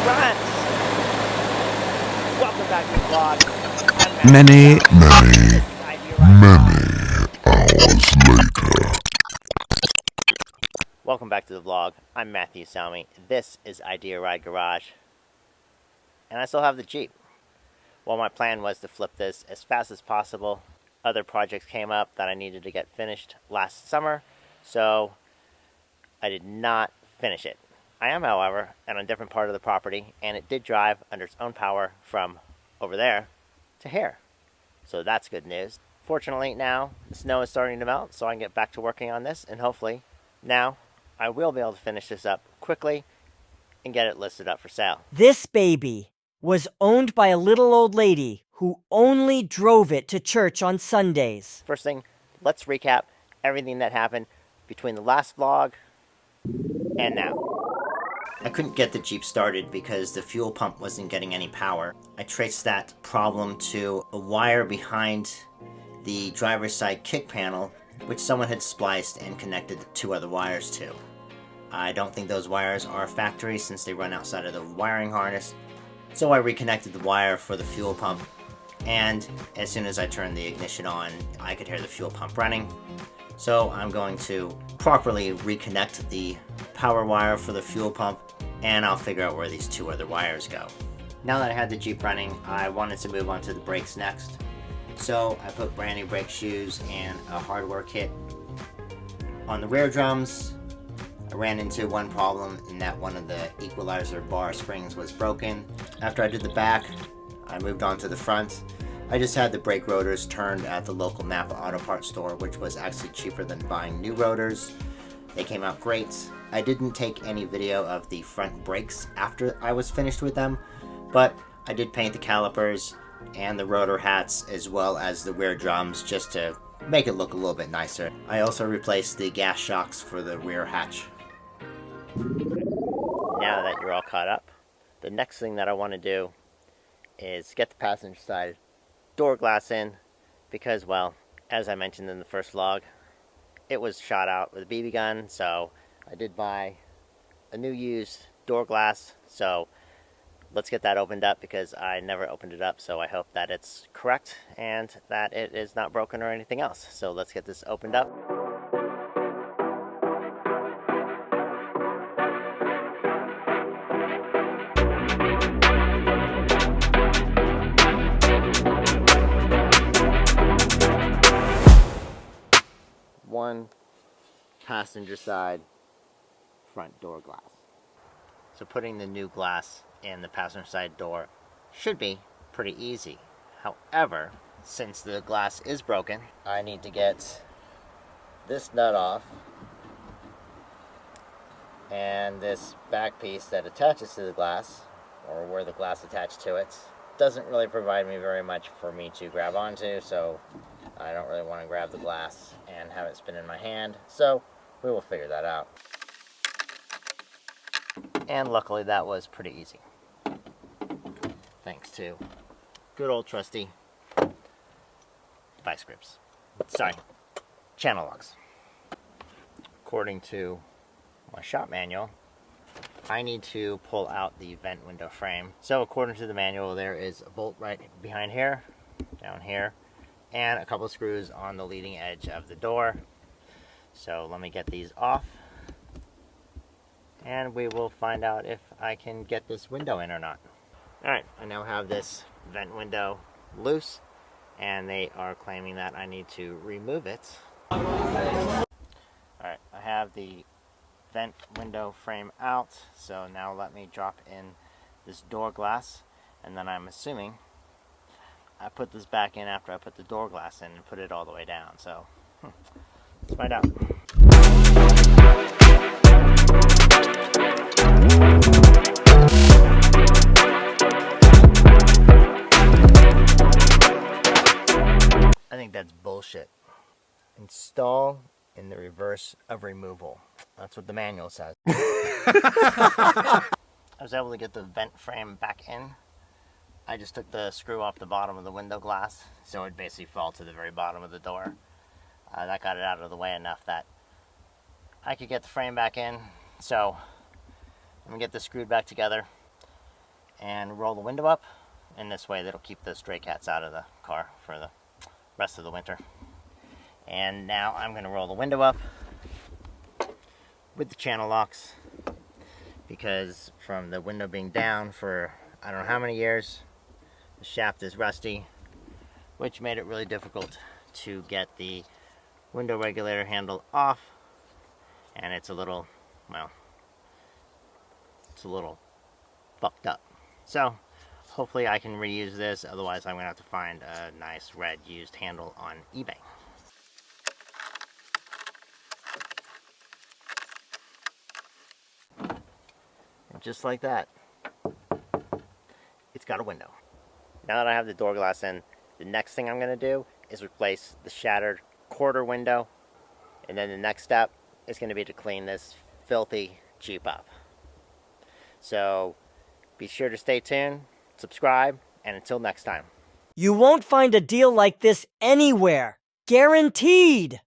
friends! Welcome back to the vlog. I'm Many hours later. Welcome back to the vlog. I'm Matthew Salmi. This is Idea Ride Garage. And I still have the Jeep. Well, my plan was to flip this as fast as possible. Other projects came up that I needed to get finished last summer, so I did not finish it. I am, however, on a different part of the property, and it did drive under its own power from over there to here. So that's good news. Fortunately, now the snow is starting to melt, so I can get back to working on this, and hopefully now I will be able to finish this up quickly and get it listed up for sale. This baby was owned by a little old lady who only drove it to church on Sundays. First thing, let's recap everything that happened between the last vlog and now. I couldn't get the Jeep started because the fuel pump wasn't getting any power. I traced that problem to a wire behind the driver's side kick panel, which someone had spliced and connected 2 other wires to. I don't think those wires are factory since they run outside of the wiring harness, so I reconnected the wire for the fuel pump, and as soon as I turned the ignition on, I could hear the fuel pump running. So I'm going to properly reconnect the power wire for the fuel pump, and I'll figure out where these 2 other wires go. Now that I had the Jeep running, I wanted to move on to the brakes next. So I put brand new brake shoes and a hardware kit on the rear drums. I ran into one problem in that one of the equalizer bar springs was broken. After I did the back, I moved on to the front. I just had the brake rotors turned at the local Napa Auto Parts store, which was actually cheaper than buying new rotors. They came out great. I didn't take any video of the front brakes after I was finished with them, but I did paint the calipers and the rotor hats as well as the rear drums just to make it look a little bit nicer. I also replaced the gas shocks for the rear hatch. Now that you're all caught up, the next thing that I want to do is get the passenger side door glass in because, well, as I mentioned in the first vlog, it was shot out with a BB gun, so I did buy a new used door glass, so let's get that opened up because I never opened it up, so I hope that it's correct and that it is not broken or anything else. So let's get this opened up. One passenger side front door glass. So putting the new glass in the passenger side door should be pretty easy. However, since the glass is broken, I need to get this nut off and this back piece that attaches to the glass, or where the glass attached to it, doesn't really provide me very much for me to grab onto, so I don't really want to grab the glass and have it spin in my hand, so we will figure that out. And luckily that was pretty easy, thanks to good old trusty vice grips. Sorry, channel locks. According to my shop manual, I need to pull out the vent window frame. So according to the manual, there is a bolt right behind here, down here, and a couple of screws on the leading edge of the door. So let me get these off, and we will find out if I can get this window in or not. Alright, I now have this vent window loose, and they are claiming that I need to remove it. Alright, I have the vent window frame out, so now let me drop in this door glass, and then I'm assuming I put this back in after I put the door glass in and put it all the way down. So let's find out. I think that's bullshit. Install in the reverse of removal. That's what the manual says. I was able to get the vent frame back in. I just took the screw off the bottom of the window glass, so it basically fell to the very bottom of the door. That got it out of the way enough that I could get the frame back in. So let me get this screwed back together, and roll the window up. In this way, that'll keep the stray cats out of the car for the rest of the winter. And now I'm going to roll the window up with the channel locks, because from the window being down for I don't know how many years, the shaft is rusty, which made it really difficult to get the window regulator handle off, and it's a little, well, it's a little fucked up. So hopefully I can reuse this, otherwise I'm going to have to find a nice red used handle on eBay. And just like that, it's got a window. Now that I have the door glass in, the next thing I'm going to do is replace the shattered quarter window, and then the next step is going to be to clean this filthy Jeep up. So be sure to stay tuned, subscribe, and until next time. You won't find a deal like this anywhere. Guaranteed!